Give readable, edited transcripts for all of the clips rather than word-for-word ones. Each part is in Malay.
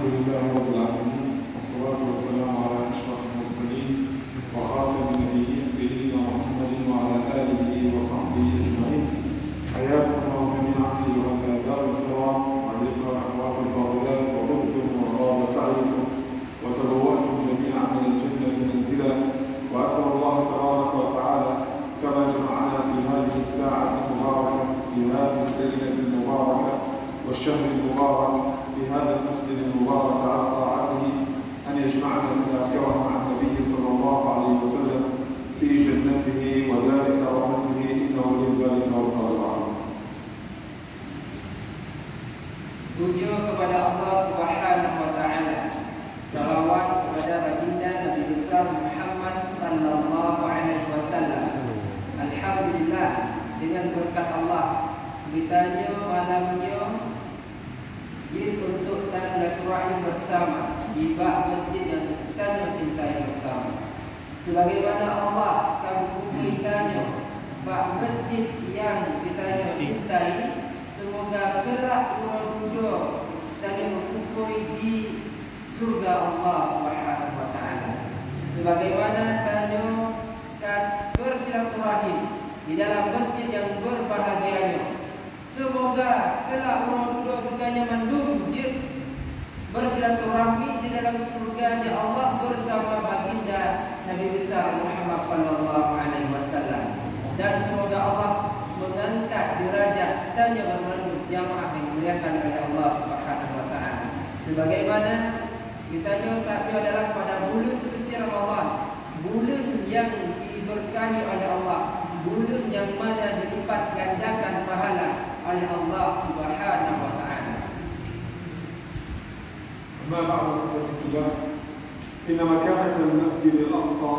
لله رب العالمين والصلاة والسلام على أشرف المرسلين وخاتم النبيين سيدنا محمد وعلى آله وصحبه أجمعين. حياكم الله جميعا أيها الآباء الكرام وعليكم الأخوات الفاضلات وطبتم وطاب سعيكم وتبوأتم جميعا من الجنة منزلا، وأسأل الله تبارك وتعالى كما جمعنا في هذه الساعة المباركة في هذه الليلة المباركة والشهر المبارك في هذا المسجد المبارك على طاعته أن يجمعنا في الآخرة مع النبي صلى الله عليه وسلم في جنته ودار كرامته إنه ولي ذلك والقادر عليه. Puji kepada Allah Subhanahu wa taala. Salawat kepada baginda Nabi besar Muhammad sallallahu alaihi wasallam. Alhamdulillah, dengan berkat Allah kitanya malamnya untuk silaturahim bersama di bak masjid yang kita cintai bersama. Sebagaimana Allah kagum-kagumnya bak masjid yang kita cintai, semoga gerak menuju dan berkumpul di surga Allah Subhanahu wa taala. Sebagaimana tanya bersilaturahim di dalam masjid yang berbahagianya. Semoga kelak orang duduk bukannya mandum dia bersilaturahmi di dalam surga Allah bersama baginda Nabi besar Muhammad sallallahu alaihi wasallam. Dan semoga Allah mengangkat derajat tanya bermandu jamaah yang dimuliakan oleh Allah Subhanahu wa taala. Sebagaimana kita saat ini adalah pada bulan suci Ramadan, bulan yang diberkahi oleh Allah, bulan yang mana dilipat gandakan pahala oleh Allah Subhanahu wa taala. أما بعد أحبتي في الله، إن مكانة المسجد الأقصى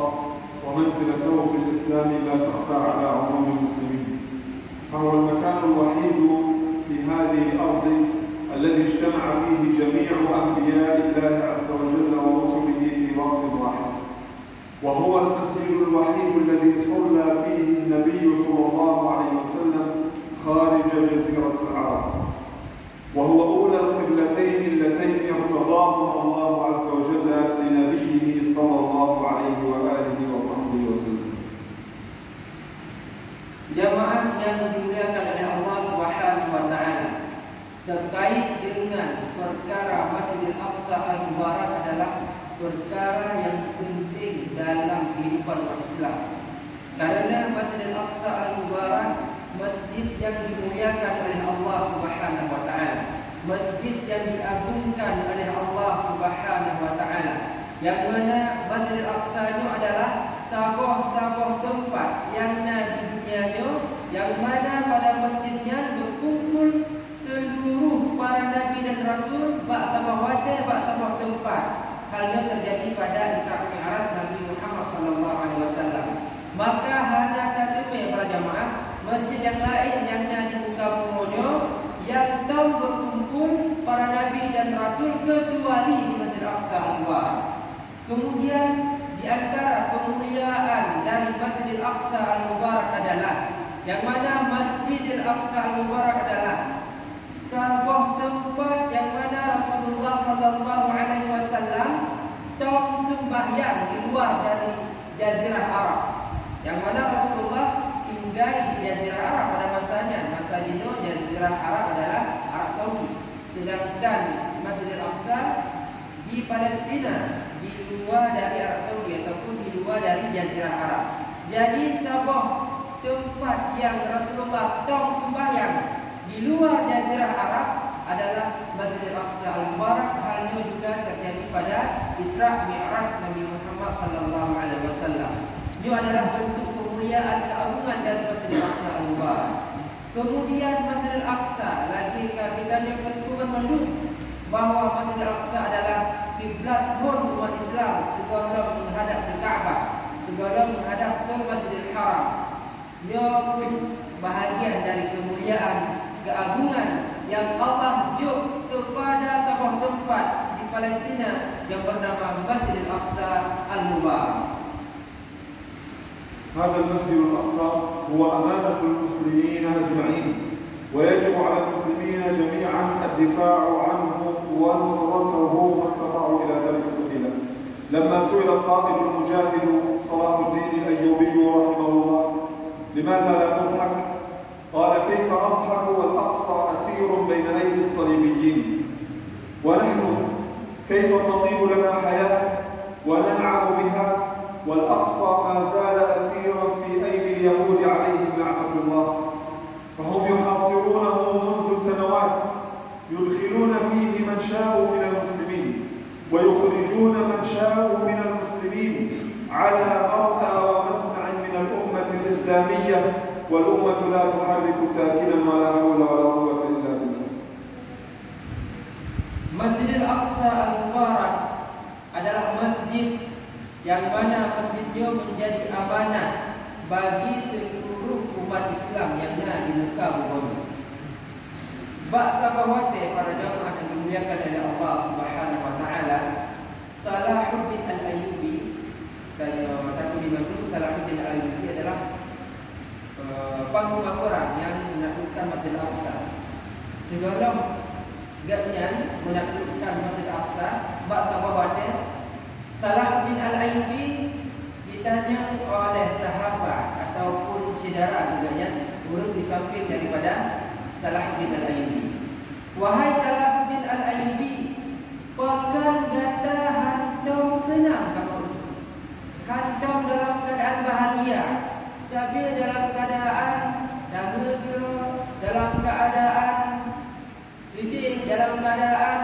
ومنزلته في الإسلام لا تخفى على عموم المسلمين، فهو المكان الوحيد في هذه الأرض الذي اجتمع فيه جميع أنبياء الله عز وجل ورسله في وقت واحد، وهو المسجد الوحيد الذي صلى فيه النبي صلى الله عليه وسلم خارج جزيرة العرب، وهو أولى القبلتين اللتين ارتضاهما الله عز وجل لنبيه صلى الله عليه وآله وصحبه وسلم. Jamaah yang dimuliakan oleh Allah Subhanahu wa taala, terkait dengan perkara Masjidil Aqsa Al-Mubarak adalah perkara yang penting dalam kehidupan umat Islam. Karena Masjidil Aqsa Al-Mubarak masjid yang dimuliakan oleh Allah Subhanahu wa taala, masjid yang diagungkan oleh Allah Subhanahu wa taala, yang mana Masjidil Aqsa itu adalah sabah tempat yang di dunianya, yang mana pada masjidnya berkumpul seluruh para nabi dan rasul, bak sabah wadah, bak sabah tempat. Hal yang terjadi pada Isra Mi'raj Nabi Muhammad sallallahu alaihi wasallam. Maka hanya kata para jamaah, masjid yang lain yang di muka bumi yang tahu berkumpul para nabi dan rasul kecuali di Masjid Aqsa Al-Mubarak. Kemudian di antara kemuliaan dari Masjid Aqsa Al-Mubarak adalah yang mana Masjid Aqsa Al-Mubarak adalah sebuah tempat yang mana Rasulullah sallallahu alaihi wasallam tong sembahyang di luar dari Jazirah Arab. Yang mana Rasulullah tinggal di Jazirah Arab pada masanya. Masa itu Jazirah Arab adalah Arab Saudi. Sedangkan Masjid Al-Aqsa di Palestina, di luar dari Arab Saudi ataupun di luar dari Jazirah Arab. Jadi sebuah tempat yang Rasulullah tong sembahyang di luar Jazirah Arab adalah Masjid Al-Aqsa Al-Mubarak. Halnya juga terjadi pada Isra Mi'raj Nabi Muhammad sallallahu alaihi wasallam. Ini adalah bentuk kemuliaan keagungan dari Masjid Al-Aqsa Al-Mubarak. Kemudian Masjid Al-Aqsa lagi kita perlu menduk bahawa Masjid Al-Aqsa adalah kiblat umat Islam segala menghadap ke Ka'bah, segala menghadap ke Masjidil Haram. Ia pun bahagian dari kemuliaan keagungan yang Allah juk kepada sebuah tempat di Palestina yang bernama Masjid Al-Aqsa Al-Mubarak. هذا المسجد الأقصى هو أمانة المسلمين أجمعين، ويجب على المسلمين جميعا الدفاع عنه ونصرته ما استطاعوا إلى ذلك سبيلا. لما سئل القائد المجاهد صلاح الدين الأيوبي رحمه الله: لماذا لا تضحك؟ قال: كيف أضحك والأقصى أسير بين أيدي الصليبيين، ونحن كيف تطيب لنا حياة وننعم بها والأقصى ما زال أسيرا في أيدي اليهود عليهم لعنة الله، فهم يحاصرونه منذ سنوات، يدخلون فيه من شاءوا من المسلمين ويخرجون من شاءوا من المسلمين على مرأى ومسمع من الأمة الإسلامية، والأمة لا تحرك ساكنا ولا حول ولا قوة إلا بالله. Masjidil Aqsa Al-Mubarak adalah masjid yang mana masjidnya menjadi amanah bagi seluruh umat Islam yang ada di muka bumi. Sahabawate para jamaah yang dimuliakan oleh Allah Subhanahu wa taala, Salahuddin Al-Ayyubi, dan mataku di Madinah, Salahuddin Al-Ayyubi adalah panglima perang yang menaklukkan Masjid Al-Aqsa. Sebelum Gapnya menaklukkan Masjid Al-Aqsa, sahabawate Salahuddin Al-Ayyubi ditanya oleh sahabat ataupun saudara juga turun di samping daripada Salahuddin Al-Ayyubi. Wahai Salahuddin Al-Ayyubi, pekan gata hantam senang kamu. Hantam dalam keadaan bahagia, sabil dalam keadaan dahaga, dalam keadaan sedih, dalam keadaan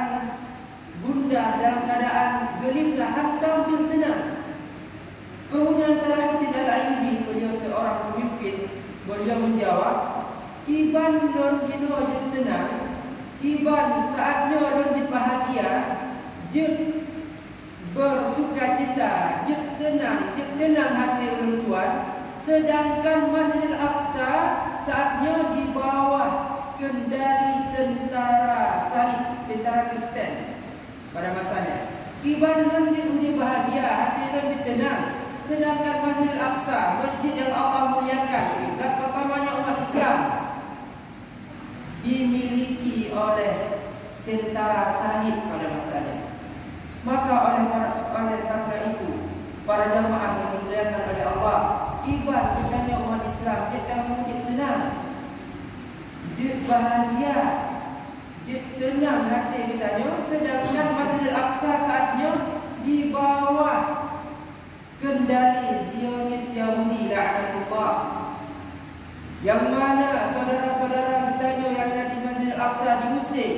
gundah, dalam keadaan gelisah, hantam bil senang. Kemudian Salahuddin Al-Ayyubi, beliau seorang pemimpin, beliau menjawab, Iban non jino jen senang, Iban saatnya non jen bahagia, jen bersukacita, jen senang, jen tenang hati ulun tuan. Sedangkan Masjid Al-Aqsa saatnya di bawah kendali tentara salib, tentara Kristen pada masanya. Iban non jen uji bahagia, hati non jen tenang. Sedangkan Masjid Al-Aqsa, masjid yang Allah muliakan, kiblat pertamanya umat Islam, dimiliki oleh tentara salib pada masanya. Maka oleh karena itu, para jamaah yang dimuliakan oleh Allah, ibadah bukannya umat Islam, dia kamu menjadi senang, dia bahagia, dia tenang hati kitanya. Sedangkan Masjid Al-Aqsa saatnya di bawah kendali Zionis Yahudi la'anatullah, yang mana saudara-saudara kita yang ada di Masjid Al-Aqsa diusir,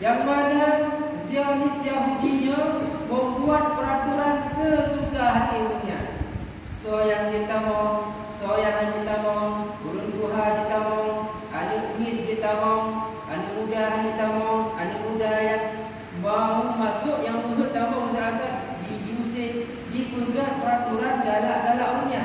yang mana Zionis Yahudinya membuat peraturan sesuka hatinya. So yang kita mau, so yang kita mau, ulun tuha kita mau, anak mid kita mau, anak muda kita mau, anak muda yang mau masuk yang muda kita mau merasa diusir, dipegat peraturan galak-galaknya.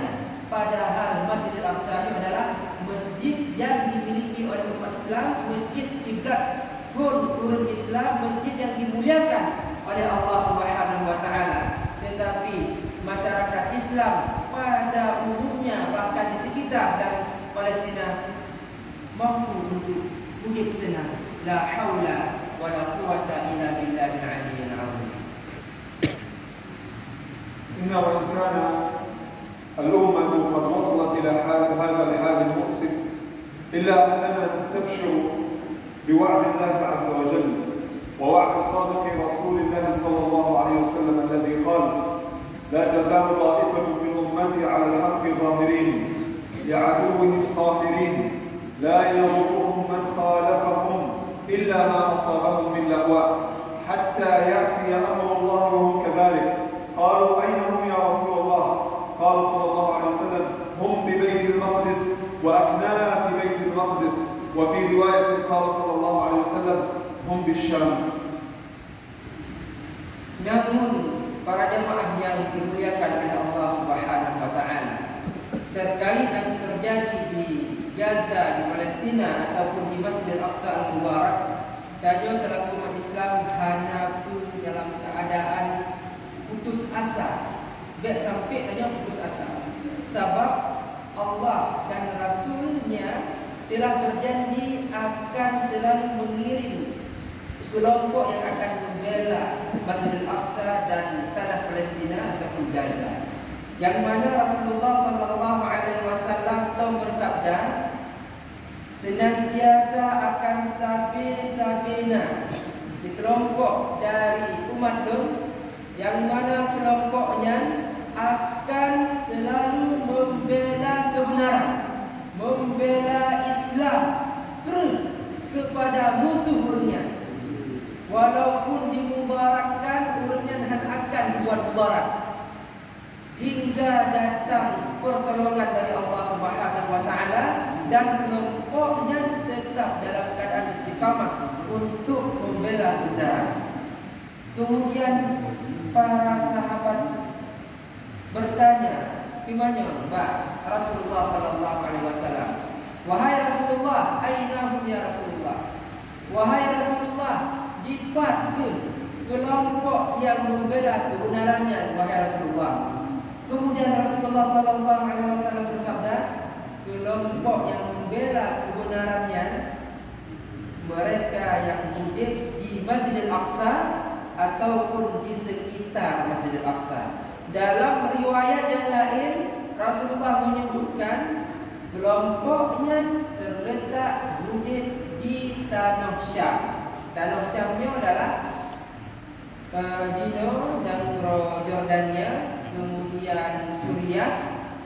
Padahal Masjid Al-Aqsa itu adalah masjid yang dimiliki oleh umat Islam, masjid kiblat urut Islam, masjid yang dimuliakan oleh Allah Subhanahu wa taala. Tetapi masyarakat Islam pada umumnya, bahkan di sekitar dari Palestina, mampu untuk hidup senang. La haula wa la quwwata illa billahil aliyyil azim. إن وإن كان الأمة قد وصلت إلى هذا الحال المؤسف، إلا أننا نستبشر بوعد الله عز وجل ووعد الصادق رسول الله صلى الله عليه وسلم الذي قال: لا تزال طائفة من أمتي على الحق ظاهرين لعدوهم قاهرين لا يضرهم من خالفهم إلا ما أصابهم من لأواء حتى يأتي أمر الله وهم كذلك. قالوا: أين هم يا رسول الله؟ قال صلى الله عليه وسلم: هم ببيت المقدس وأكننا في بيت المقدس. وفي رواية قال صلى الله عليه وسلم: هم بالشام. Namun para jemaah yang dimuliakan oleh Allah Subhanahu wa taala, terkait yang terjadi di Gaza, di Palestina ataupun di Masjid Al-Aqsa Al-Mubarak, dan selaku umat Islam hanya pun dalam keadaan putus asa. Biar sampai hanya putus asa. Sebab Allah dan Rasulnya telah berjanji akan selalu mengirim kelompok yang akan membela Masjidil Aqsa dan tanah Palestina ataupun Gaza. Yang mana Rasulullah sallallahu alaihi wasallam telah bersabda, senantiasa akan sabina sekelompok dari umat Nuh yang mana kelompoknya akan selalu membela kebenaran, membela Islam kepada musuh urutnya. Walaupun dimudaratkan, urutnya akan buat mudarat hingga datang pertolongan dari Allah Subhanahu wa taala dan kelompoknya tetap dalam keadaan istiqamah untuk membela kebenaran. Kemudian para sahabat bertanya, "Dimana Mbak Rasulullah sallallahu alaihi wasallam? Wahai Rasulullah, ainahum ya Rasulullah? Wahai Rasulullah, dipat ke kelompok yang membela kebenarannya wahai Rasulullah?" Kemudian Rasulullah sallallahu alaihi wasallam bersabda, kelompok yang membela kebenarannya mereka yang hidup di Masjidil Aqsa ataupun di sekitar Masjidil Aqsa. Dalam riwayat yang lain Rasulullah menyebutkan kelompoknya terletak hidup di tanah Syam. Tanah Syamnya adalah Jino dan Jordania, kemudian Suriah,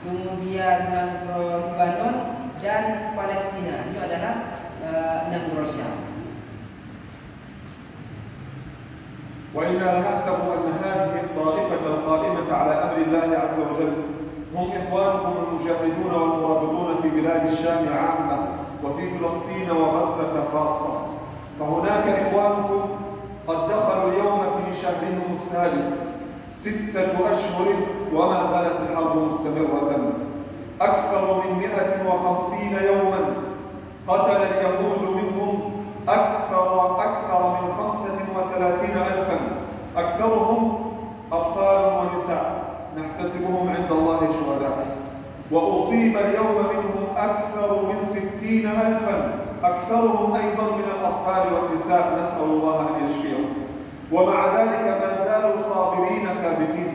kemudian Lebanon dan Palestina. Ini adalah negara Syam. وإنا نحسب أن هذه الطائفة القائمة على أمر الله عز وجل هم إخوانكم المجاهدون والمرابطون في بلاد الشام عامة وفي فلسطين وغزة خاصة. فهناك إخوانكم قد دخلوا اليوم في شهرهم السادس 6 أشهر وما زالت الحرب مستمرة. أكثر من 150 يوما قتل اليهود منهم أكثر من 35,000، أكثرهم أطفال ونساء نحتسبهم عند الله شهداء. وأصيب اليوم منهم أكثر من 60,000، أكثرهم أيضا من الأطفال والنساء، نسأل الله أن يشفيهم. ومع ذلك ما زالوا صابرين ثابتين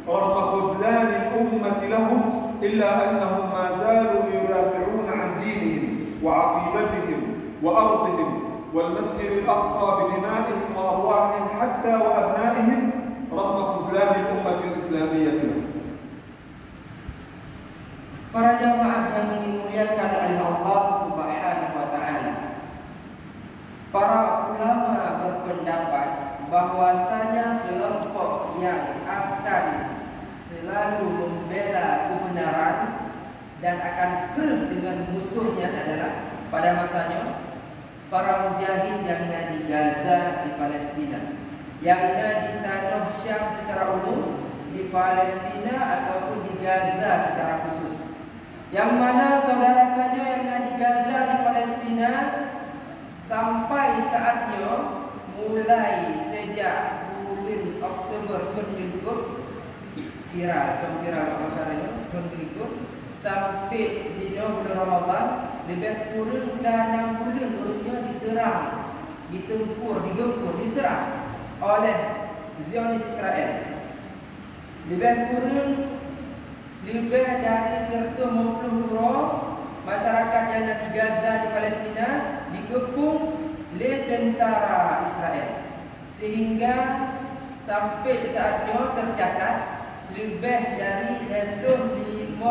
رغم خذلان الأمة لهم، إلا أنهم ما زالوا يدافعون عن دينهم وعقيدتهم وأرضهم والمسجد الأقصى بدمائهم وأرواحهم حتى وأبنائهم رغم خذلان الأمة الإسلامية لهم. Para jamaah yang dimuliakan oleh Allah Subhanahu wa taala. Para ulama berpendapat bahwasanya kelompok yang akan selalu membela kebenaran dan akan dengan musuhnya adalah pada masanya para mujahid yang ada di Gaza di Palestina, yang ada di tanah Syam secara umum, di Palestina ataupun di Gaza secara khusus. Yang mana saudara kami yang ada di Gaza di Palestina sampai saatnya mulai sejak bulan Oktober viral masalahnya sampai di bulan Ramadan lebih kurang 6 bulan urusnya diserang, ditempur, digempur, diserang oleh Zionis Israel. Lebih dari 150 masyarakat yang ada di Gaza di Palestina dikepung oleh tentara Israel, sehingga sampai saatnya tercatat lebih dari 25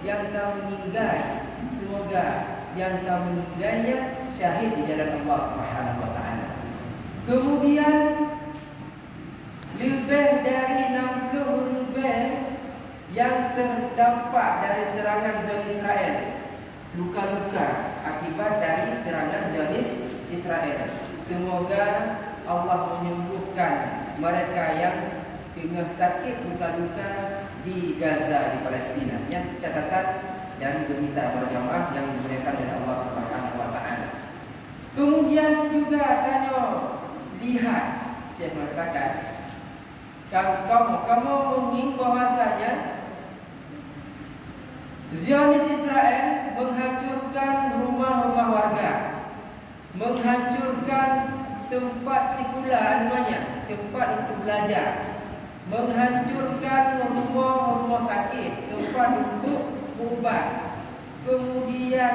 yang telah meninggal. Semoga yang telah meninggalnya syahid di jalan Allah Subhanahu wa taala. Kemudian lebih dari 60 yang terdampak dari serangan Zionis Israel, luka-luka akibat dari serangan Zionis Israel. Semoga Allah menyembuhkan mereka yang tengah sakit luka-luka di Gaza di Palestina. Yang catatan dan berita berjamaah yang dimuliakan oleh Allah Subhanahu wa taala. Kemudian juga tanya, lihat, saya mengatakan, kamu mungkin bahwasanya Zionis Israel menghancurkan rumah-rumah warga, menghancurkan menghancurkan tempat sekular, namanya tempat untuk belajar, menghancurkan rumah-rumah sakit, tempat untuk berubat. Kemudian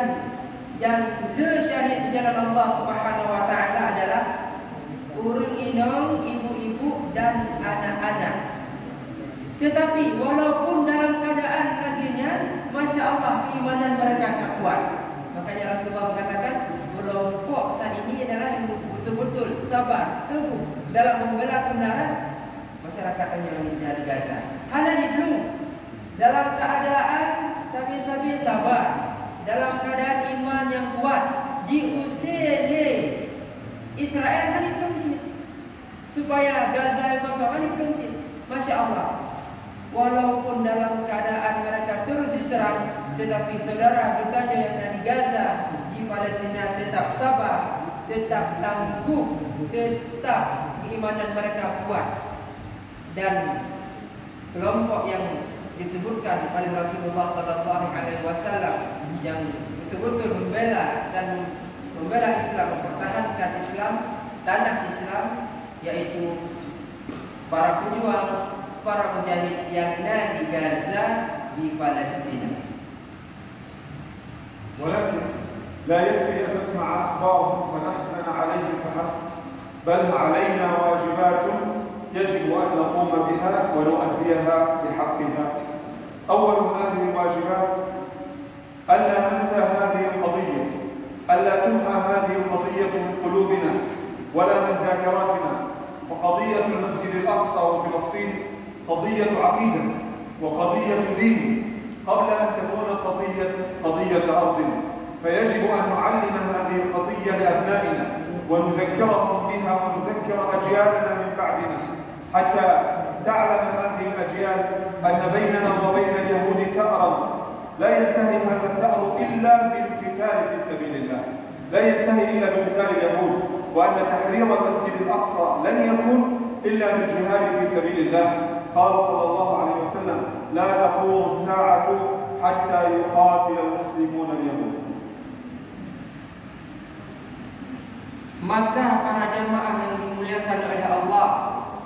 yang syahid di jalan Allah Subhanahu wa taala adalah urang inong, ibu-ibu dan anak-anak. Tetapi walaupun dalam keadaan kaginya, Masya Allah, keimanan mereka sangat kuat. Makanya Rasulullah mengatakan kelompok saat ini adalah yang betul-betul sabar, teguh dalam membela kebenaran masyarakat yang di Gaza. Halal belum dalam keadaan sabi-sabi sabar, dalam keadaan iman yang kuat, diusir oleh Israel hari belum sih, supaya Gaza yang kosong hari belum sih. Masya Allah, walaupun dalam keadaan mereka terus diserang, tetapi saudara kita yang ada di Gaza, di Palestina tetap sabar, tetap tangguh, tetap keimanan mereka kuat. Dan kelompok yang disebutkan oleh Rasulullah SAW yang betul-betul membela Islam, mempertahankan Islam, tanah Islam, yaitu para pejuang, para mujahid yang ada di Gaza, di Palestina. ولكن لا يكفي أن نسمع أخبارهم فنحزن عليهم فحسب، بل علينا واجبات يجب أن نقوم بها ونؤديها بحقها. أول هذه الواجبات ألا ننسى هذه القضية، ألا تمحى هذه القضية من قلوبنا ولا من ذاكراتنا. فقضية المسجد الأقصى وفلسطين قضية عقيدة وقضية دين قبل أن تكون قضية أرض. فيجب أن نعلم هذه القضية لأبنائنا ونذكرهم بها ونذكر أجيالنا من بعدنا، حتى تعلم هذه الأجيال أن بيننا وبين اليهود ثأرا لا ينتهي هذا الثأر إلا بالقتال في سبيل الله، لا ينتهي إلا بقتال اليهود، وأن تحرير المسجد الأقصى لن يكون إلا بالجهاد في سبيل الله. قال صلى الله عليه وسلم: لا تقوم الساعة حتى يقاتل المسلمون اليهود. Maka para jamaah yang dimuliakan oleh Allah,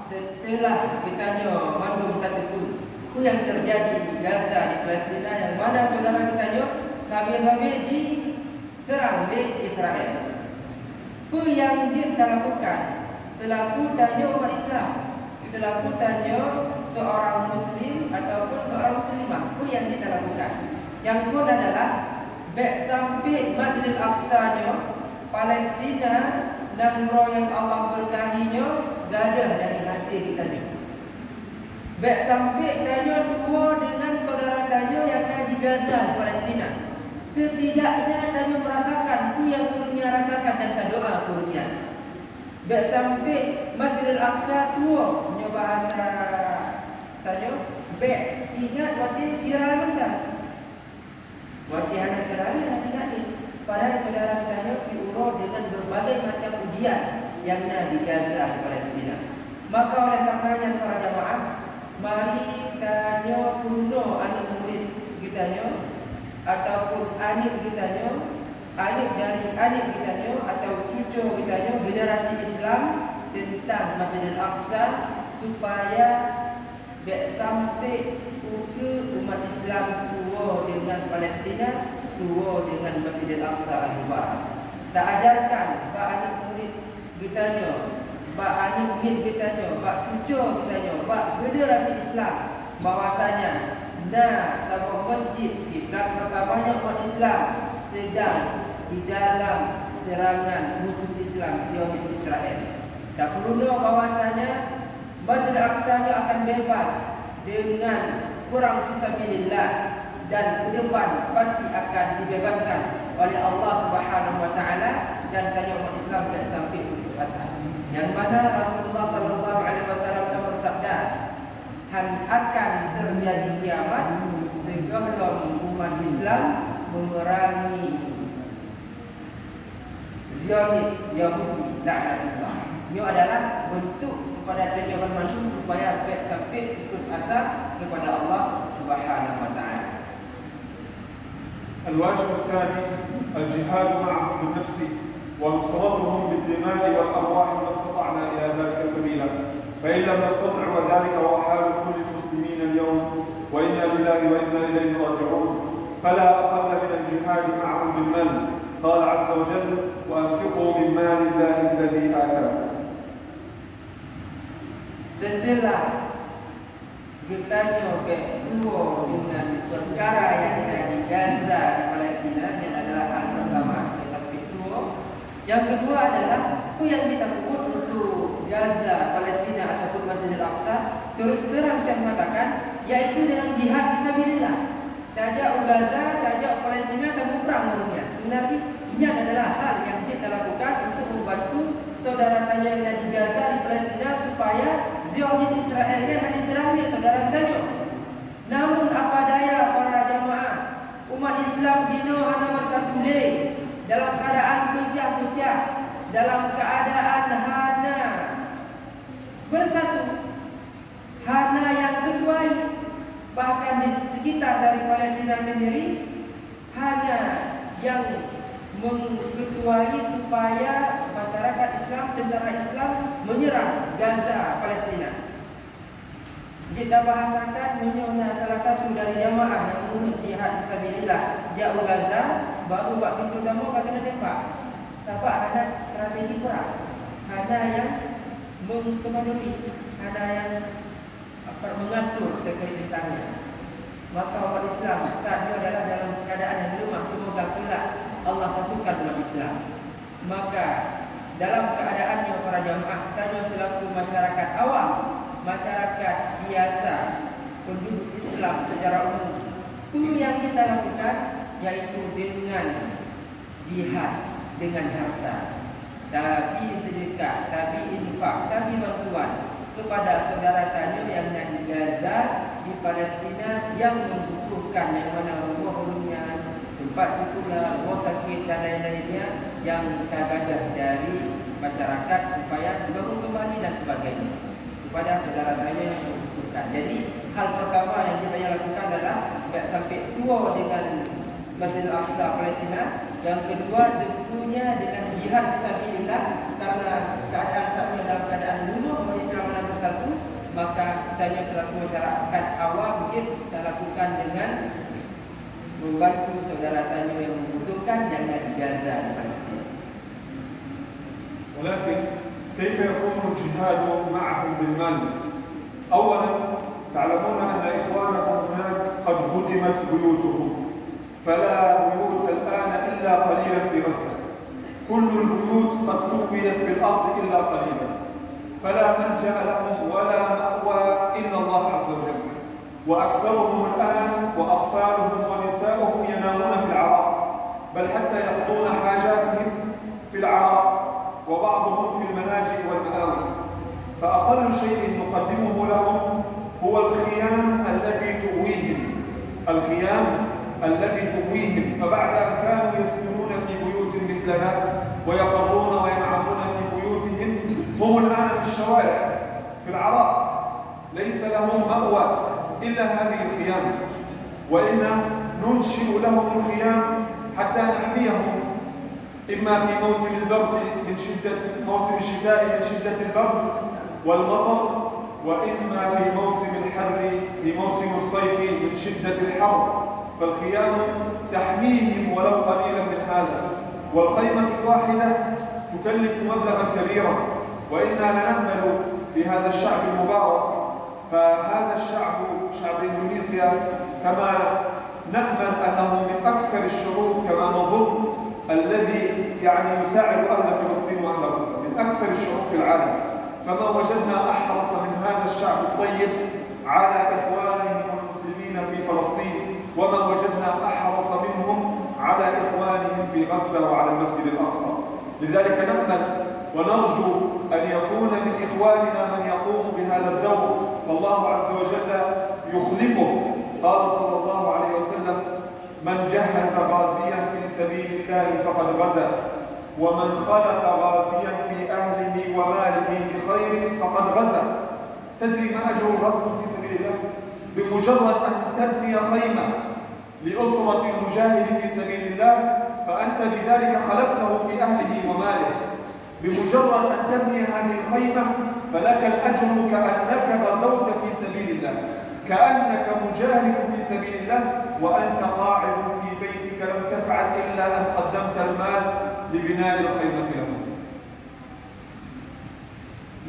setelah ditanya mandum tertentu itu yang terjadi di Gaza, di Palestina, yang mana saudara ditanya sambil-sambil diserang oleh Israel. Apa yang dia lakukan selaku tanya umat Islam, selaku tanya seorang Muslim ataupun seorang Muslimah, apa yang dia lakukan? Yang pun adalah baik sampai Masjidil Aqsa-nya Palestina dan roh yang Allah berkahinya gadah dari hati kita ni. Baik sampai tanya dua dengan saudara tanya yang ada di Gaza, di Palestina. Setidaknya tanya merasakan tu yang kurnia rasakan dan tak doa kurnia. Baik sampai Masjidil Aqsa tua punya bahasa tanya. Baik ingat waktu viral mentah. Waktu anak kerana hati-hati. Padahal saudara tanya diurut dengan berbagai macam ujian yang ada di Gaza, di Palestina. Maka oleh karenanya para jamaah, mari tanya kuno anak murid kita ataupun anak kita anak dari anak kita atau cucu kita generasi Islam tentang Masjidil Aqsa, supaya sampai ke umat Islam tua dengan Palestina, tua dengan Masjidil Aqsa Al-Mubarak. Tak ajarkan bak anak murid kita bak anak murid kita bak cucu kita bak generasi Islam bahwasanya sebuah masjid kiblat pertamanya umat Islam sedang di dalam serangan musuh Islam, Zionis Israel. Tak perlu bahwasanya Masjid Al-Aqsa akan bebas dengan kurang fisabilillah, dan ke depan pasti akan dibebaskan oleh Allah Subhanahu wa taala, dan tanya umat Islam dan sampai putus asa. Yang mana Rasulullah sallallahu alaihi wasallam telah bersabda, akan terjadi kiamat sebelum umat Islam memerangi Zionis Yahudi laknatullah. Ini adalah bentuk kepada tajaman manusia supaya sampai putus asa kepada Allah Subhanahu wa taala. الواجب الثاني الجهاد معهم بالنفس ونصرتهم بالدماء والأرواح ما استطعنا إلى ذلك سبيلا، فإن لم نستطع ذلك وحال كل المسلمين اليوم وإنا لله وإنا إليه راجعون، فلا أقل من الجهاد معهم بالمال. قال عز وجل: وأنفقوا من مال الله الذي آتاكم. Setelah bertanya kedua dengan perkara yang ada di Gaza di Palestina, yang adalah hal pertama sampai kedua. Yang kedua adalah apa yang kita sebut untuk Gaza, Palestina ataupun Masjidil Aqsa, terus terang saya mengatakan, yaitu dengan jihad fisabilillah. Tajak Gaza, tajak Palestina dan perang dunia. Sebenarnya ini adalah hal yang kita lakukan untuk membantu saudara tanya yang di Gaza, di Palestina, supaya Zionis Israel kan diserang dia, saudara tanya. Namun apa daya para jamaah umat Islam Gino hana bersatu dalam keadaan pecah-pecah, dalam keadaan hana bersatu, hana yang kecuali bahkan di sekitar dari Palestina sendiri hanya yang mengecuali supaya masyarakat Islam, tentara Islam menyerang Gaza, Palestina. Kita bahasakan menyonya salah satu dari jamaah yang mengurus jihad fisabilillah jauh Gaza, baru buat pintu tamu kata tembak. Sebab ada strategi perang, ada yang mengkomandoi, ada yang mengatur kehidupannya. Maka umat Islam saat ini adalah dalam keadaan yang lemah. Semoga kelak Allah satukan dalam Islam. Maka dalam keadaannya para jamaah tanya selaku masyarakat awam, masyarakat biasa, penduduk Islam secara umum, itu yang kita lakukan yaitu dengan jihad, dengan harta, tapi sedekah, tapi infak, tapi bantuan kepada saudara tanya yang di Gaza, di Palestina yang membutuhkan, yang mana rumah-rumahnya, tempat sekolah, rumah sakit dan lain-lainnya yang terbajar dari masyarakat supaya dibangun kembali dan sebagainya kepada saudara tanya yang membutuhkan. Jadi hal pertama yang kita lakukan adalah tidak sampai tua dengan Masjidil Aqsa Palestina. Yang kedua tentunya dengan jihad fisabilillah, karena keadaan saat ini dalam keadaan lunuh, umat Islam yang bersatu, maka kita selaku masyarakat awam kita lakukan dengan membantu saudara tanya yang membutuhkan yang ada di Gaza di Palestina. ولكن كيف يكون الجهاد معهم بالمال؟ أولا تعلمون أن إخوانكم هناك قد هدمت بيوتهم، فلا بيوت الآن إلا قليلا في غزة، كل البيوت قد سويت بالأرض إلا قليلا، فلا ملجأ لهم ولا مأوى إلا الله عز وجل، وأكثرهم الآن وأطفالهم ونساؤهم ينامون في العراء، بل حتى يقضون حاجاتهم في العراء، وبعضهم في المناجئ والمآوي. فأقل شيء نقدمه لهم هو الخيام التي تؤويهم، الخيام التي تؤويهم، فبعد أن كانوا يسكنون في بيوت مثلنا ويقرون وينعمون في بيوتهم، هم الآن في الشوارع في العراء، ليس لهم مأوى إلا هذه الخيام، وإنا ننشئ لهم الخيام حتى نحميهم، إما في موسم البرد من شدة موسم الشتاء من شدة البرد والمطر، وإما في موسم الحر في موسم الصيف من شدة الحر، فالخيام تحميهم ولو قليلا من هذا، والخيمة الواحدة تكلف مبلغا كبيرا، وإنا لنأمل في هذا الشعب المبارك، فهذا الشعب شعب إندونيسيا كما نأمل أنه من أكثر الشعوب كما نظن الذي يساعد أهل فلسطين وأهل غزة، من أكثر الشعوب في العالم، فما وجدنا أحرص من هذا الشعب الطيب على إخوانهم المسلمين في فلسطين، وما وجدنا أحرص منهم على إخوانهم في غزة وعلى المسجد الأقصى. لذلك نأمل ونرجو أن يكون من إخواننا من يقوم بهذا الدور، فالله عز وجل يخلفه. قال صلى الله عليه وسلم: من جهز غازيا في سبيل الله فقد غزا، ومن خلف غازيا في أهله وماله بخير فقد غزا. تدري ما أجر الغزو في سبيل الله؟ بمجرد أن تبني خيمة لأسرة المجاهد في سبيل الله فأنت بذلك خلفته في أهله وماله. بمجرد أن تبني هذه الخيمة فلك الأجر كأنك غزوت في سبيل الله، كأنك مجاهد في سبيل الله وأنت قاعد في بيتك لم تفعل إلا أن قدمت المال لبناء الخيمة له.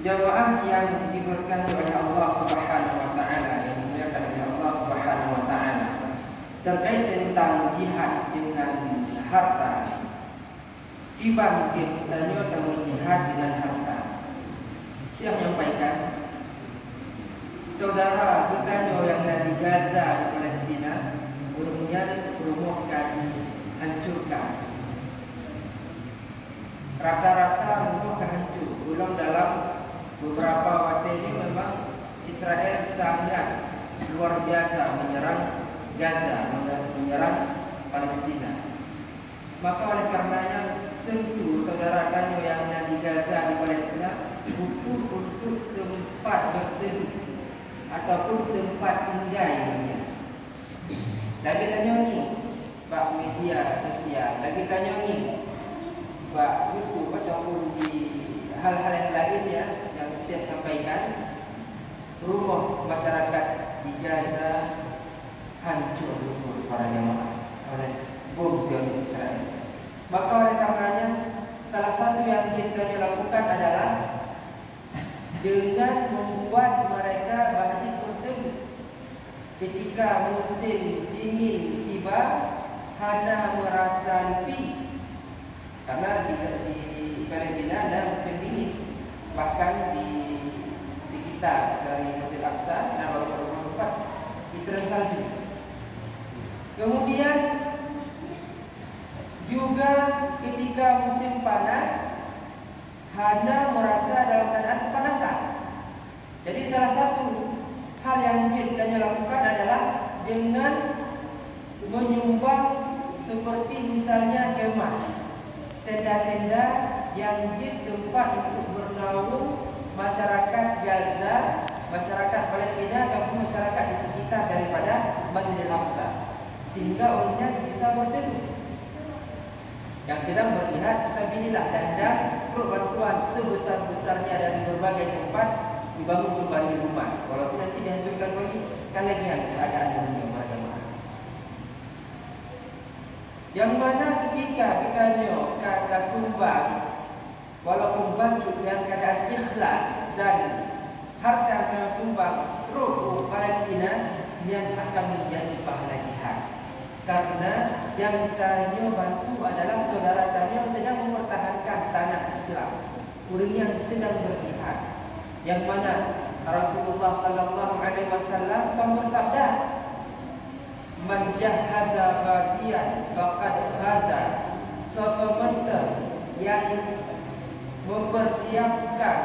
Jamaah yang diberkahi oleh Allah Subhanahu wa taala, yang dimuliakan oleh Allah Subhanahu wa taala, terkait tentang jihad dengan harta. Dibanding tanya tentang jihad dengan harta. Saya menyampaikan, saudara kita yang ada di Gaza di Palestina, kemudian rumah kami hancurkan. Rata-rata rumah hancur. Ulang dalam beberapa waktu ini memang Israel sangat luar biasa menyerang Gaza, menyerang Palestina. Maka oleh karenanya tentu saudara kami yang ada di Gaza di Palestina butuh untuk tempat berteduh ataupun tempat tinggal. Lagi tanya ni, bak media sosial. Lagi tanya ni, bak YouTube ataupun di hal-hal yang lainnya yang saya sampaikan, rumah masyarakat di Gaza hancur para jamaah oleh bom Zionis Israel. Maka oleh karenanya salah satu yang kita lakukan adalah dengan membuat mereka bangkit berteduh ketika musim dingin tiba, hana merasa lebih karena di Palestina ada musim dingin, bahkan di sekitar dari Masjid Aqsa ada beberapa tempat diterang salju. Kemudian juga ketika musim panas, hana merasa dalam keadaan kepanasan. Jadi salah satu hal yang kita lakukan adalah dengan menyumbang seperti misalnya kemah, tenda-tenda yang menjadi tempat untuk bernaung masyarakat Gaza, masyarakat Palestina dan masyarakat di sekitar daripada Masjid Al-Aqsa, sehingga olehnya bisa berteduh. Yang sedang berjihad fisabilillah dan perlu bantuan sebesar-besarnya dari berbagai tempat dibangun kembali rumah, walaupun nanti dihancurkan lagi kan lagi keadaan dunia pada jemaah. Yang mana ketika kita kata sumbang, walaupun baju dengan keadaan ikhlas dan harta yang sumbang ruh Palestina yang akan menjadi pahala jihad. Karena yang tanya bantu adalah saudara tanya yang sedang mempertahankan tanah Islam, orang yang sedang berjihad, yang mana Rasulullah sallallahu alaihi wasallam bersabda, "Man jahaza ghaziyan faqad ghaza." Seseorang yang mempersiapkan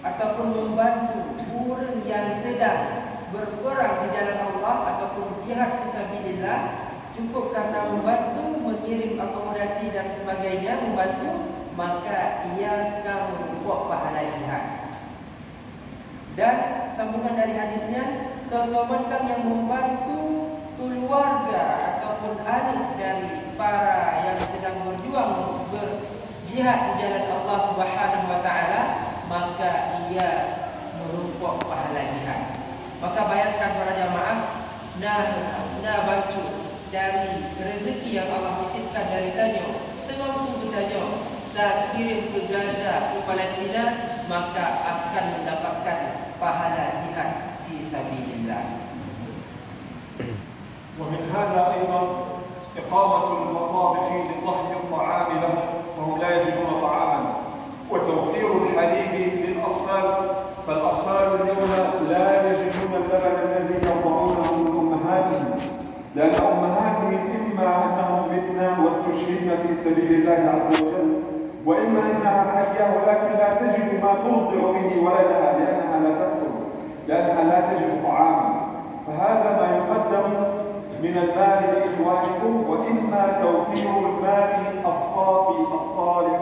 ataupun membantu orang yang sedang berperang di jalan Allah ataupun jihad fisabilillah, cukup karena membantu, mengirim akomodasi dan sebagainya, membantu, maka ia akan merupakan pahala jihad. Dan sambungan dari hadisnya, seseorang yang membantu keluarga ataupun anak dari para yang sedang berjuang berjihad di jalan Allah Subhanahu wa taala, maka ia merupakan pahala jihad. Maka bayangkan para jamaah, nah baca dari rezeki yang Allah titipkan dari Tanyo, semampu bertanyo dan kirim ke Gaza, ke Palestina, maka akan mendapatkan pahala jihad fi sabilillah. ومن هذا أيضا إقامة المطابخ لطهي الطعام لهم، فهم لا يجدون طعاما، وتوفير الحليب للأطفال، فالأطفال اليوم لا يجدون اللبن الذي يرضعونه من أمهاتهم، لأن أمهاتهم إما أنهم متن واستشهدن في سبيل الله عز وجل، وإما أنها حية ولكن لا تجد ما ترضع به ولدها لأنها لا تأكل، لأنها لا تجد طعاما. فهذا ما يقدم من المال لإخوانكم، وإما توفير المال الصافي الصالح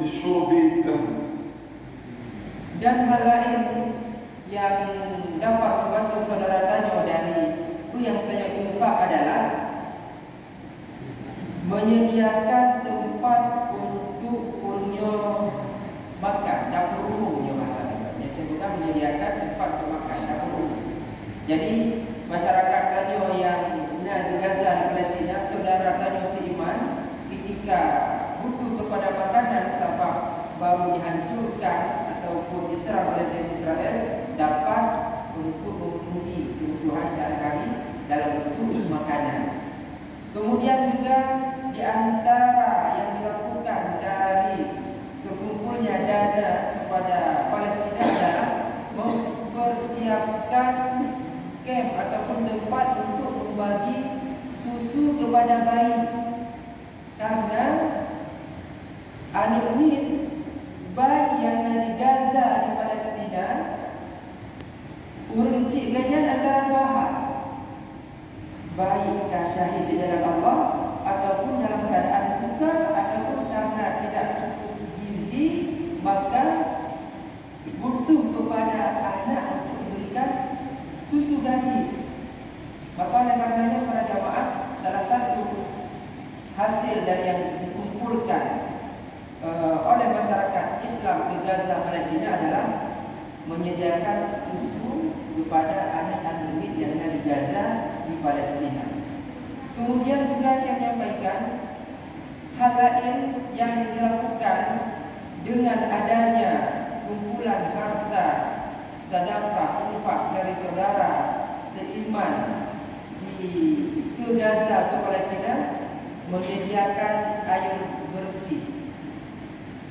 للشرب لهم. Dan hal lain yang dapat membantu saudara tanya dari yang tanya infak adalah menyediakan tempat untuk punya baru dihancurkan ataupun diserang oleh Israel dapat untuk memenuhi kebutuhan sehari-hari dalam bentuk makanan. Kemudian juga di antara yang dilakukan dari terkumpulnya dana kepada Palestina adalah mempersiapkan kamp ataupun tempat untuk membagi susu kepada bayi, karena anak ini bayi yang ada di Gaza di Palestina uruncik ganyan antara dua hal, baik syahid di jalan Allah ataupun dalam keadaan buka ataupun karena tidak cukup gizi maka butuh kepada anak untuk diberikan susu gratis. Maka oleh karenanya para jamaah, salah satu hasil dari yang dikumpulkan oleh masyarakat Islam di Gaza Palestina adalah menyediakan susu kepada anak-anak yang ada di Gaza di Palestina. Kemudian juga saya menyampaikan hal lain yang dilakukan dengan adanya kumpulan harta sedekah infak dari saudara seiman ke Gaza ke Palestina, menyediakan air bersih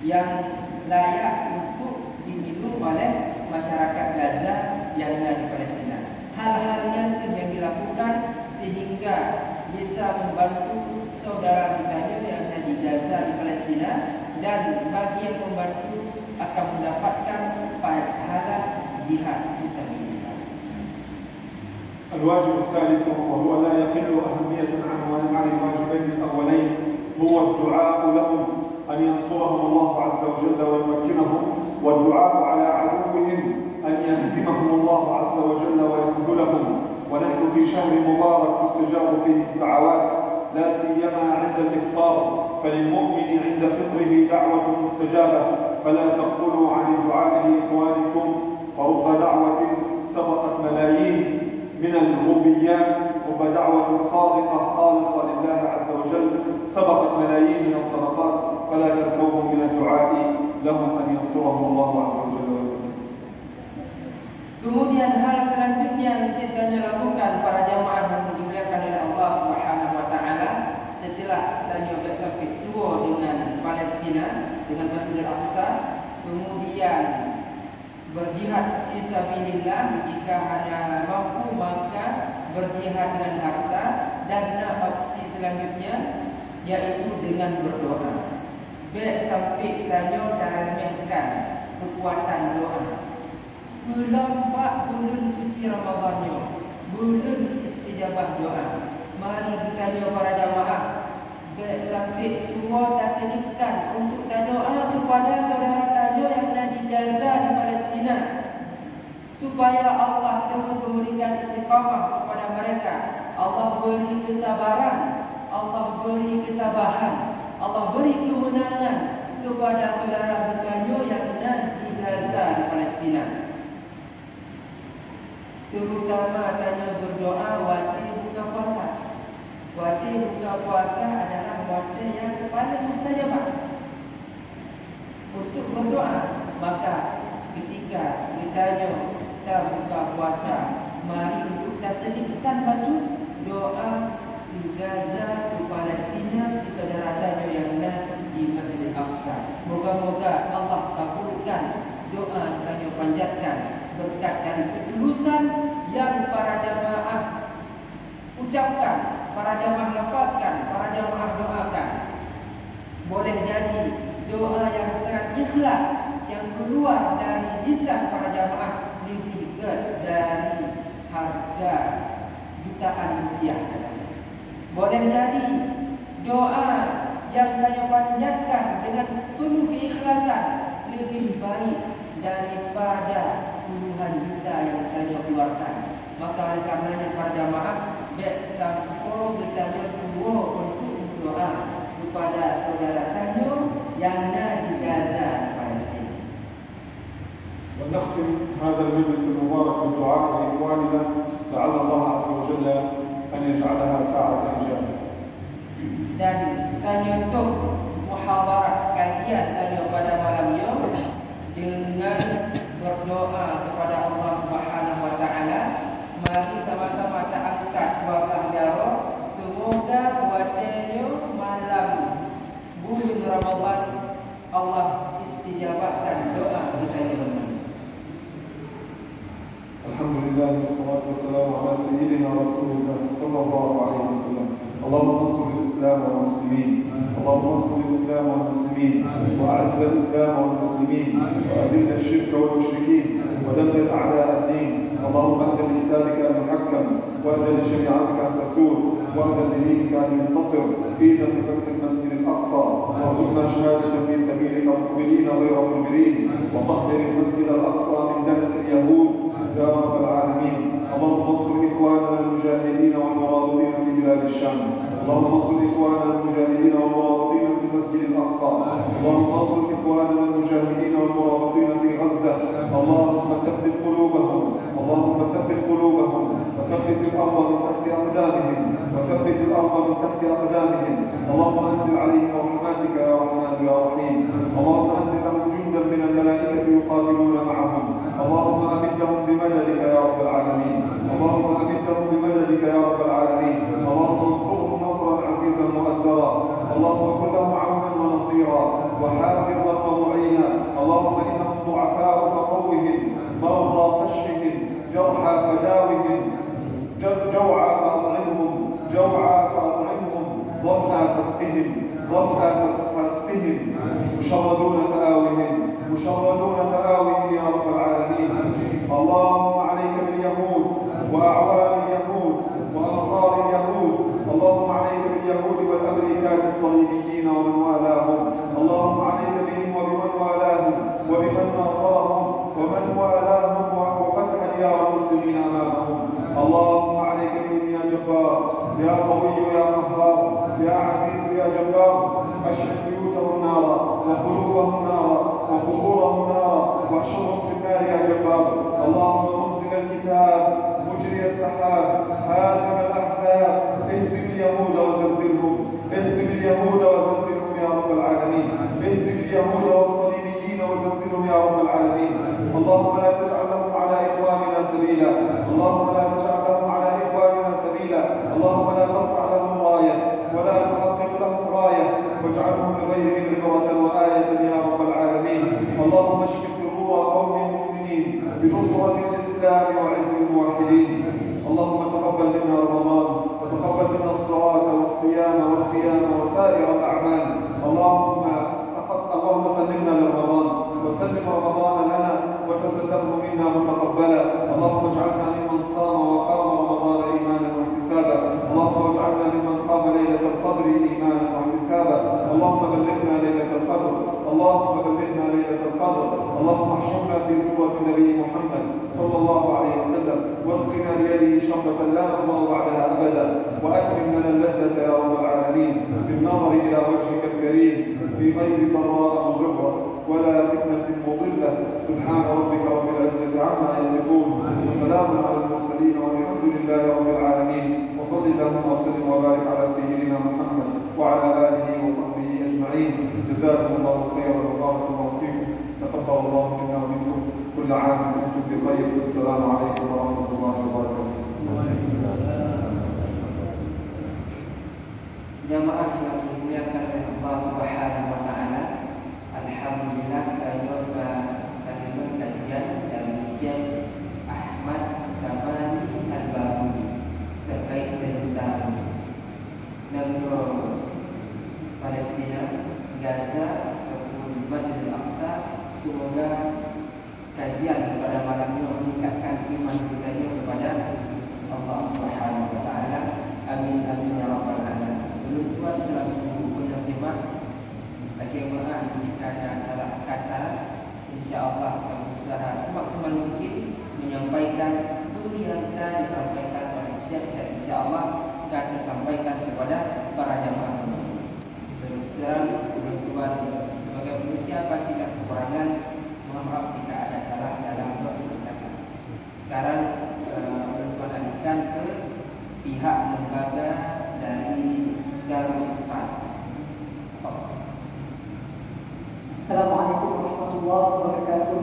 yang layak untuk diminum oleh masyarakat Gaza yang ada di Palestina. Hal-hal yang dilakukan sehingga bisa membantu saudara kita yang ada di Gaza di Palestina, dan bagi yang membantu akan mendapatkan pahala jihad fisabilillah. الواجب الثالث وهو لا يقل أهمية عن الواجبين الأولين هو الدعاء لهم أن ينصرهم الله عز وجل ويمكنهم، والدعاء على عدوهم أن يهزمهم الله عز وجل ويخذلهم. ونحن في شهر مبارك تستجاب فيه الدعوات لا سيما عند الإفطار، فللمؤمن عند فطره دعوة مستجابة، فلا تغفلوا عن الدعاء لإخوانكم، فرب دعوة سبقت ملايين من الغربيات، رب دعوة صادقة خالصة لله عز وجل سبقت ملايين من الصدقات، فلا تنسوهم من الدعاء لهم أن ينصرهم الله عز وجل. Kemudian hal selanjutnya yang kita lakukan para jamaah yang dimuliakan oleh Allah Subhanahu wa taala, setelah tanya sampai tua dengan Palestina, dengan Masjidil Aqsa, kemudian berjihad fisabilillah jika hanya mampu, maka berjihad dengan harta, dan opsi selanjutnya yaitu dengan berdoa. Bila sampai tanya tanyakan kekuatan doa. Belum bulan suci Ramadannya, bulan istijabah doa. Mari kita para jamaah sampai tua tak selipkan untuk doa kepada saudara tanya yang ada di Gaza di Palestina, supaya Allah terus memberikan istiqamah kepada mereka. Allah beri kesabaran, Allah beri ketabahan, Allah beri kemenangan kepada saudara tanya yang ada di Gaza di Palestina. Terutama tanya berdoa waktu buka puasa. Waktu buka puasa adalah waktu yang paling mustajabah untuk berdoa. Maka ketika kita buka puasa, mari untuk kita sedikitkan baju doa di Gaza, di Palestina, di saudara tanya yang ada di Masjidil Aqsa. Moga-moga Allah kabulkan doa yang kami panjatkan berkat dari ketulusan yang para jamaah ucapkan, para jamaah lafazkan, para jamaah doakan. Boleh jadi doa yang sangat ikhlas yang keluar dari lisan para jamaah lebih dari harga jutaan rupiah. Boleh jadi doa yang kami panjatkan dengan penuh keikhlasan lebih baik daripada puluhan juta yang kami keluarkan. Maka oleh karenanya para jamaah sampai bertanya dua untuk doa kepada saudara Tanyo yang ada di Gaza di Palestina. ونختم هذا المجلس المبارك بالدعاء لإخواننا لعل الله عز وجل أن يجعلها ساعة إجابة. Dan tanya untuk muhadarah kajian tanya pada malam ini Ramadan Allah istijabahkan doa kita yang Alhamdulillah wassalatu wassalamu ala sayyidina Rasulillah sallallahu alaihi wasallam. Allahumma ansur al-Islam wal muslimin. Allahumma ansur al-Islam wal muslimin wa a'izz al-Islam wal muslimin wa adhill ash-shirk wal mushrikeen wa dammir a'da' ad-din. Allahumma anzil kitabika al-muhakkam wa anzil shari'atika al-rasul wa anzil dinika al-muntasir fi fath al-masjid al-aqsa warzuqna shahadatan fi sabilika muqbilina ghayra mudbirin wa tahhir al-masjid al-aqsa min danas al-yahud يا رب العالمين. اللهم انصر إخواننا المجاهدين والمرابطين في بلاد الشام. اللهم انصر إخواننا المجاهدين والمرابطين في المسجد الأقصى. اللهم انصر إخواننا المجاهدين والمرابطين في غزة. اللهم ثبت قلوبهم. اللهم ثبت قلوبهم وثبت الأرض من تحت أقدامهم وثبت الأرض من تحت أقدامهم. اللهم أنزل عليهم رحماتك يا رحمن يا رحيم. اللهم أنزل لهم جندا من الملائكة يقاتلون معهم. اللهم أمدهم بمددك يا رب العالمين. اللهم أمدهم بمددك يا رب العالمين. اللهم انصرهم نصرا عزيزا مؤزرا. اللهم كن لهم عونا ونصيرا وحافظا ومعينا. اللهم إنهم ضعفاء فقوهم مرضى فاشفهم جرحى فداوهم جوعى فأطعمهم جوعى فأطعمهم ظمأ فاسقهم ظمأ فاسقهم مشردون فآوهم مشردون فآوهم يا رب العالمين. اللهم عليك باليهود وأعوان اليهود وأنصار اليهود. اللهم عليك باليهود والأمريكان الصليبيين ومن والاهم. اللهم عليك بهم وبمن والاهم وبمن ناصرهم ومن والاهم وفتح ديار المسلمين أمامهم. اللهم عليك بهم يا جبار يا قوي يا قهار يا عزيز يا جبار. أشعل بيوتهم نارا وقلوبهم نارا وقبورهم نارا واحشرهم في النار يا جبار. اللهم منزل الكتاب مجري السحاب هازم الأحزاب اهزم اليهود وزلزلهم اهزم اليهود وزلزلهم يا رب العالمين. اهزم اليهود والصليبيين وزلزلهم يا رب العالمين. اللهم لا تجعل لهم على إخواننا سبيلا. اللهم لا تجعل لهم على إخواننا سبيلا. اللهم لا ترفع لهم راية ولا تحقق لهم راية واجعلهم لغيرهم عبرة وآية يا رب العالمين. اللهم اشف سرور قوم المؤمنين بنصرة الإسلام وعز الموحدين. اللهم تقبل منا رمضان وتقبل منا الصلاة والصيام والقيام وسائر الأعمال. اللهم سلمنا لرمضان وسلم رمضان لنا وتسلمه منا متقبلا. اللهم اجعلنا ممن صام وقام رمضان إيمانا واحتسابا. اللهم اجعلنا ممن قام ليلة القدر إيمانا واحتسابا. اللهم بلغنا ليلة القدر. اللهم بلغنا ليلة القدر. اللهم احشرنا في زمرة النبي محمد صلى الله عليه وسلم واسقنا بيده شربة لا نظمأ بعدها أبدا وأتمم لنا اللذة يا رب العالمين بالنظر إلى وجهك الكريم في غير ضراء مضرة ولا فتنة مضلة. سبحان ربك رب العزة عما يصفون وسلام على المرسلين والحمد لله رب العالمين. وصل اللهم وسلم وبارك على سيدنا محمد وعلى آله وصحبه أجمعين. جزاكم الله خيرا وبارك الله فيكم. تقبل الله منا ومنكم. كل عام وانتم بخير. السلام عليكم ورحمة الله وبركاته. Jamaah yang dimuliakan oleh Allah Subhanahu wa taala. Alhamdulillah kalimat kajian dari Syekh Ahmad Kamali Al-Bahuri terkait tentang negara Palestina, Gaza ataupun Masjid Al-Aqsa. Semoga kajian pada malam ini meningkatkan iman kita kepada Allah Subhanahu wa taala. Amin amin ya rabbal alamin. Tuan selaku penerima bagaimana jika ada salah kata, insyaAllah akan berusaha semaksimal mungkin menyampaikan yang telah disampaikan oleh Syekh dan insyaAllah akan disampaikan kepada para jamaah. Terus terang tuan sebagai manusia pasti ada kekurangan. Mohon maaf jika ada salah dalam perkataan. Sekarang tuan alihkan ke pihak lembaga dari Darul Ikhwan. Assalamualaikum warahmatullahi wabarakatuh.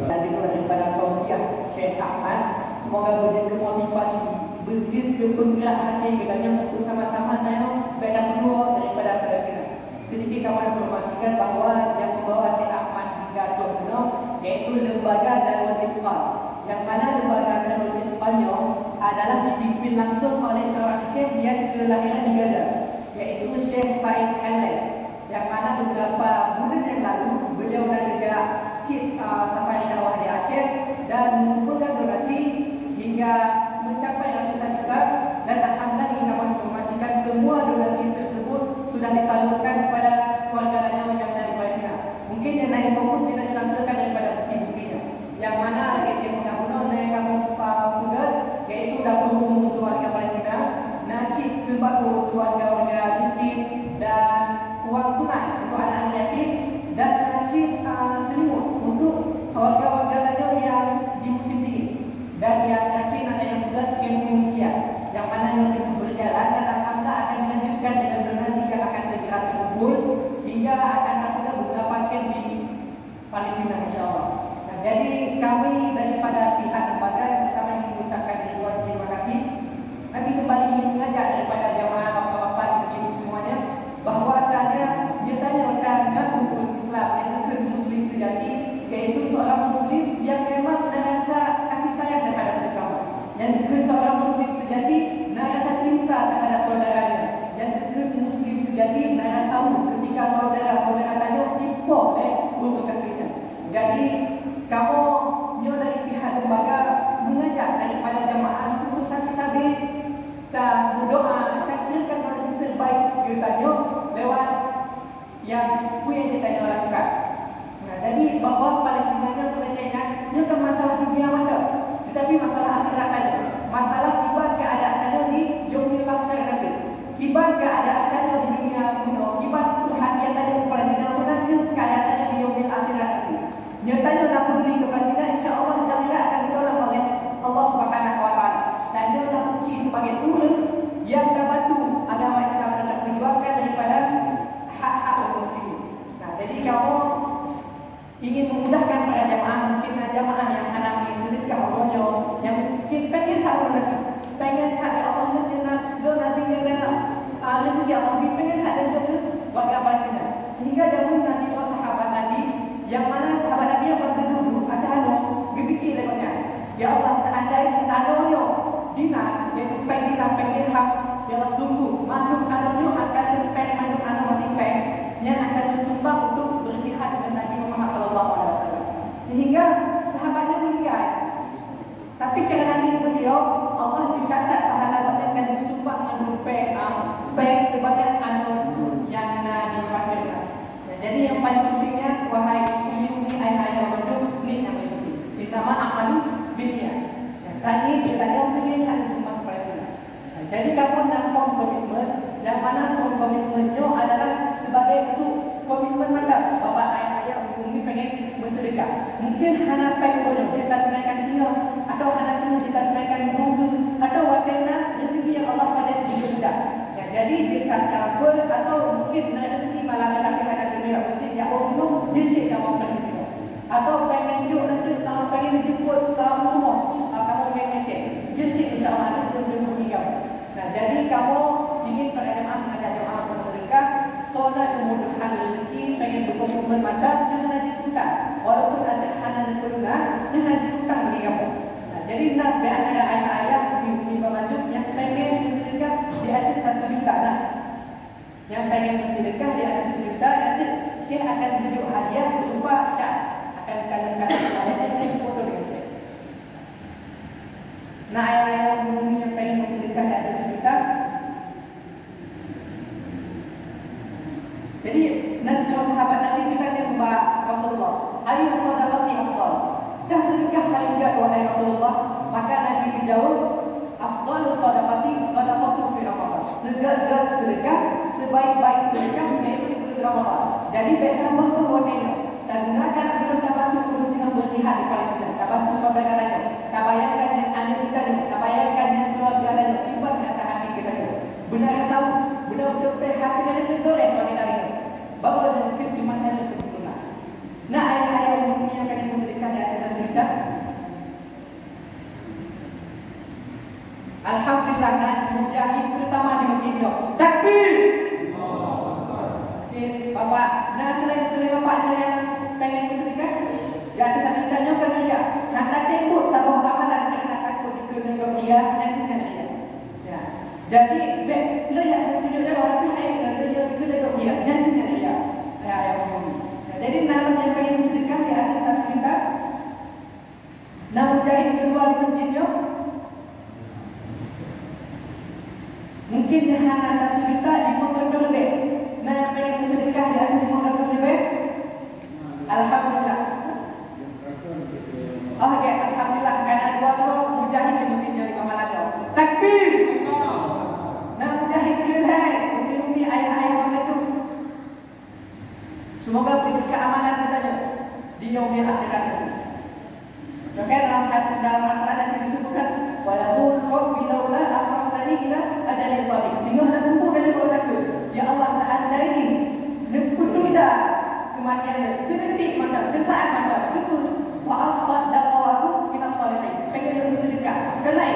Tadi daripada tausiah Syekh Ahmad, semoga menjadi motivasi, menjadi penggerak hati katanya untuk sama-sama saya beda kedua daripada Palestina. Sedikit kawan informasikan bahawa yang membawa Syekh Ahmad hingga Tok Gunung iaitu Lembaga Darul Ifqah, yang mana Lembaga Darul Ifqahnya adalah dipimpin langsung oleh seorang Syekh yang kelahiran di Gaza, iaitu Syekh Faid Halas, yang mana beberapa bulan yang lalu beliau juga safari dakwah di Aceh dan mengumpulkan donasi hingga mencapai ratusan juta, dan alhamdulillah ingin menginformasikan semua donasi tersebut sudah disalurkan kepada keluarga yang ada di Palestina. Mungkin yang naik fokus tidak ditampilkan daripada bukti-buktinya, yang mana lagi Syekh Muhammad naik kamu Pugal, yaitu dapur umum untuk warga Palestina, nacik sembako untuk warga-warga miskin, dan uang tunai untuk anak-anak yatim, dan nacik selimut untuk warga-warga lain yang di musim dingin, dan yang yakin ada yang juga kamp pengungsian, yang mana yang itu berjalan dan alhamdulillah akan dilanjutkan dengan donasi yang akan segera terkumpul hingga akan ada beberapa camp di Palestina insyaAllah. Nah, jadi kami daripada pihak lembaga yang pertama ingin mengucapkan ribuan terima kasih. Kami kembali ingin mengajak daripada jamaah bapak-bapak ibu semuanya bahwasanya dia tanyakan ngaku Islam yang bukan Muslim sejati, yaitu seorang Muslim yang memang merasa kasih sayang terhadap sesama, yang bukan seorang Muslim sejati merasa cinta terhadap saudaranya, yang bukan Muslim sejati merasa tahu ketika saudara-saudara tanya tipu untuk kafirnya. Jadi kamu nyo dari pihak lembaga mengajak daripada jamaah untuk sabi-sabi dan berdoa takdirkan donasi terbaik ditanya lewat yang kita lakukan. Nah, jadi bahawa Palestina yang bukan masalah dunia mana, tetapi masalah akhirat saja. Masalah kibat keadaannya di Yaumil Mahsyar nanti. Kibat keadaannya di dunia kuno, kibat Tuhan yang tadi di Palestina nanti keadaannya di Yaumil Akhirat nanti. Nyatanya nak peduli ke Palestina, insya-Allah jangan akan ditolong oleh Allah Subhanahu wa taala. Dan dia nak bukti sebagai tulen yang terbantu agama Islam dan perjuangkan daripada hak-hak muslimin. Nah, jadi kamu ingin memudahkan para jamaah, mungkin jamaah yang anak sedekah Allahnya, yang mungkin pengen hak donasi, pengen hak Allah dan donasi dan rezeki Allah, pengen hak dan juga warga Palestina. Sehingga jamu nasi sahabat Nabi, yang mana sahabat Nabi yang waktu dulu ada berfikir lewatnya, ya Allah, seandainya tanahnya dinar, yaitu pengen hak, ya Allah sungguh manduk tanahnya akan manduk anak masih yang akan disumbang untuk berjihad dengan Nabi Muhammad SAW. Sehingga sahabatnya meninggal, tapi kerana Nabi beliau, Allah dicatat pahala akan disumbang manduk sebagai anak yang dipasirkan. Jadi yang paling pentingnya, wahai umi ayah yang manduk, ni yang penting. Pertama amal dunia. Tadi kita pengen hak disumbang Palestina. Jadi kamu nak form komitmen, yang mana form komitmennya adalah sebagai itu komitmen mantap. Bapak ayah umi pengen bersedekah. Mungkin hana pengen kita tunaikan singa, atau hana singa kita tunaikan gunggu, atau whatever rezeki yang Allah pada diri kita. Jadi jika cover atau mungkin rezeki malam tapi hanya kemirap mesti ya Allah jejak yang mau pergi sini. Atau pengen juga nanti kalau pengen dijemput kalau rumah, kamu pengen share. Jejak insya-Allah ada rezeki kamu. Nah, jadi kamu ingin pada jemaah bersedekah, soal kemudahan rezeki, pengen berkomitmen mantap, jangan ditutang. Walaupun ada hanan perluan, jangan ditutang bagi kamu. Nah, jadi nak ada ayah-ayah ibu masuk yang pengen bersedekah di atas 1 juta lah. Yang pengen bersedekah di atas 1 juta, nanti Syekh akan tunjuk hadiah berupa syak. Akan kalian Syekh foto dengan Syekh. Nah, ayah-ayah yang pengen bersedekah di atas 1 juta. Jadi, nasi sahabat Nabi kita yang membahas Rasulullah. Ayu sadaqati afdal. Dah sedekah paling enggak wahai Rasulullah? Maka Nabi dijawab, afdalus sadaqati sadaqatu fi Ramadan. Sedekah sebaik-baik sedekah yaitu di bulan Ramadan. Jadi bertambah tu warnanya. Dan gunakan belum dapat untuk berjihad di Palestina. Dapat saudaranya. Tabayarkan yang anak kita ni, tabayarkan yang keluarga lain, tibat rasa hati kita ni. Benar tahu, benar-benar hati kita tergolek pada hari ini. Bahawa dan zikir di mana itu sempurna. Nah, ayah-ayah yang pengen bersedekah di atas 1 juta. Alhamdulillah, mujahid pertama di masjidnya. Takbir! Bapak Nah selain bapak dia yang pengen bersedekah, ya ada satu tanya kan dia. Nak tak tembok sabah amalan kena nak takut dikena dia nanti dia. Ya. Jadi bila yang tunjuk dia orang pihak yang dia dikena dia nanti dia. Ya yang jadi dalam yang pengen bersedekah dia ada satu kita. Nah mujahid kedua di masjidnya. Mungkin dia hanya 1 juta 5 kali lebih. Nah yang pengen bersedekah dia ada 5 kali lebih. Alhamdulillah. Oh ya, alhamdulillah. Karena dua mujahid di masjidnya di Kamalado. Takbir. Nah mujahid kelai. Umi ayah-ayah itu. Semoga beri keamanan katanya di yaumil akhirat. Maka dalam Al-Quran ada disebutkan walaupun rabbi laula akhartani ila ajalin qarib. Sehingga ada kumpul dari orang ya Allah seandainya luput tunda kematian sedetik mata sesaat mata itu wa asfadaqahu min as-salihin. Pengen dia bersedekah. Kelai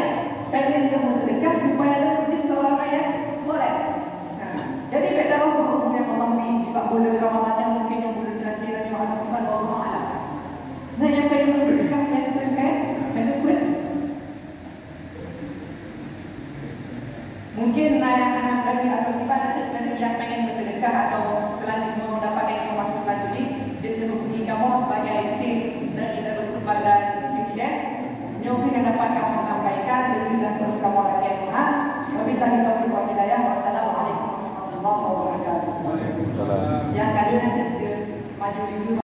pengen dia bersedekah supaya dia wujud orang yang soleh. Jadi beda hukum yang Allah beri di bulan Ramadan yang mungkin yang bulan kira-kira yang ada Tuhan Allah Taala. Nah yang pengen bersedekah yang terkait meneput. Mungkin anak-anak bagi atau nanti yang pengen bersedekah atau selanjutnya mau mendapatkan informasi selanjutnya, jadi hubungi kamu sebagai tim dan kita bertukar dan share. Nyobi yang dapat kamu sampaikan dan terus kamu akan doa. Wabillahi taufiq wal hidayah. Wassalamualaikum warahmatullahi wabarakatuh. Waalaikumsalam. Yang kali nanti maju dulu.